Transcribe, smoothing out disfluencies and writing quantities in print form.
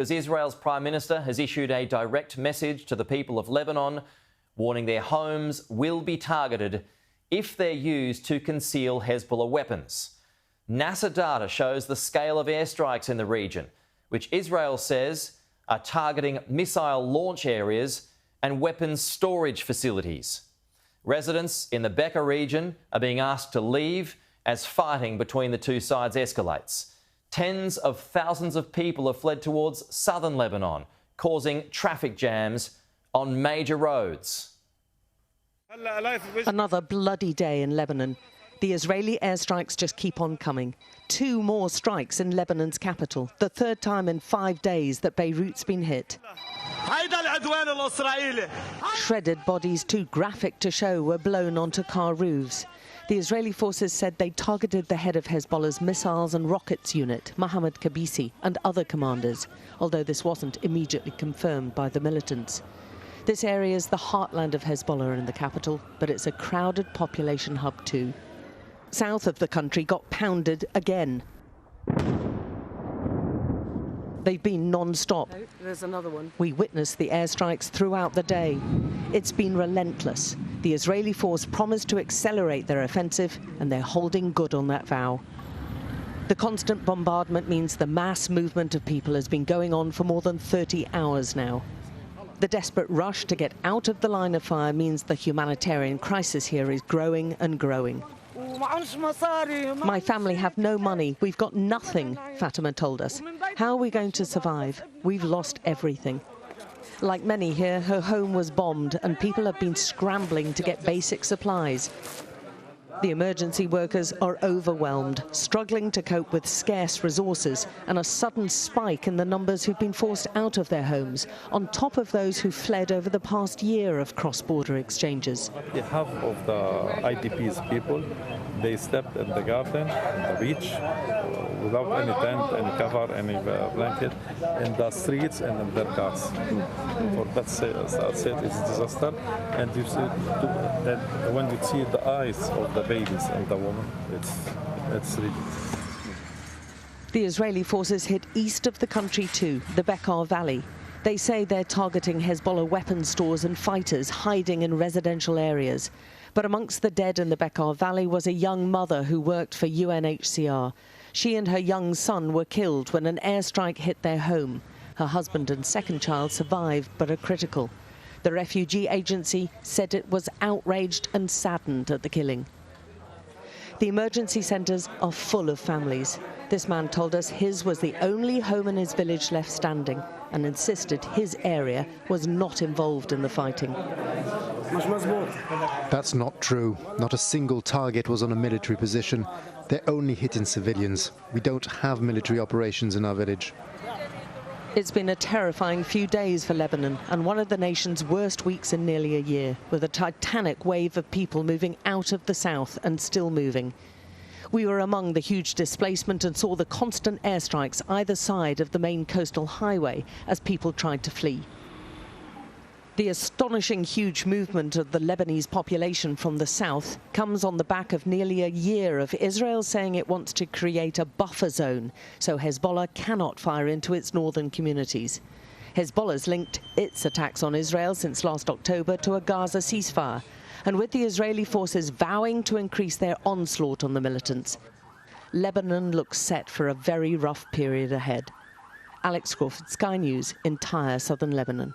Israel's Prime Minister has issued a direct message to the people of Lebanon, warning their homes will be targeted if they're used to conceal Hezbollah weapons. NASA data shows the scale of airstrikes in the region, which Israel says are targeting missile launch areas and weapons storage facilities. Residents in the Beqaa region are being asked to leave as fighting between the two sides escalates. Tens of thousands of people have fled towards southern Lebanon, causing traffic jams on major roads. Another bloody day in Lebanon. The Israeli airstrikes just keep on coming. 2 more strikes in Lebanon's capital, the 3rd time in 5 days that Beirut's been hit. Shredded bodies too graphic to show were blown onto car roofs. The Israeli forces said they targeted the head of Hezbollah's missiles and rockets unit, Mohammed Kabisi, and other commanders, although this wasn't immediately confirmed by the militants. This area is the heartland of Hezbollah in the capital, but it's a crowded population hub too. South of the country got pounded again. They've been non-stop. Oh, there's another one. We witnessed the airstrikes throughout the day. It's been relentless. The Israeli force promised to accelerate their offensive, and they're holding good on that vow. The constant bombardment means the mass movement of people has been going on for more than 30 hours now. The desperate rush to get out of the line of fire means the humanitarian crisis here is growing and growing. My family have no money. We've got nothing, Fatima told us. How are we going to survive? We've lost everything. Like many here, her home was bombed and people have been scrambling to get basic supplies. The emergency workers are overwhelmed, struggling to cope with scarce resources and a sudden spike in the numbers who've been forced out of their homes, on top of those who fled over the past year of cross-border exchanges. Half of the IDP's people, they stepped in the garden, in the beach, without any tent, any cover, any blanket, in the streets and in their cars. For that's it, it's a disaster. And you see, when you see the eyes of the babies and the woman, it's really. The Israeli forces hit east of the country too, the Beqaa Valley. They say they're targeting Hezbollah weapons stores and fighters hiding in residential areas. But amongst the dead in the Beqaa Valley was a young mother who worked for UNHCR. She and her young son were killed when an airstrike hit their home. Her husband and second child survived but are critical. The refugee agency said it was outraged and saddened at the killing. The emergency centres are full of families. This man told us his was the only home in his village left standing and insisted his area was not involved in the fighting. That's not true. Not a single target was on a military position. They're only hitting civilians. We don't have military operations in our village. It's been a terrifying few days for Lebanon and one of the nation's worst weeks in nearly a year, with a titanic wave of people moving out of the south and still moving. We were among the huge displacement and saw the constant airstrikes either side of the main coastal highway as people tried to flee. The astonishing huge movement of the Lebanese population from the south comes on the back of nearly a year of Israel saying it wants to create a buffer zone so Hezbollah cannot fire into its northern communities. Hezbollah's linked its attacks on Israel since last October to a Gaza ceasefire, and with the Israeli forces vowing to increase their onslaught on the militants, Lebanon looks set for a very rough period ahead. Alex Crawford, Sky News, entire southern Lebanon.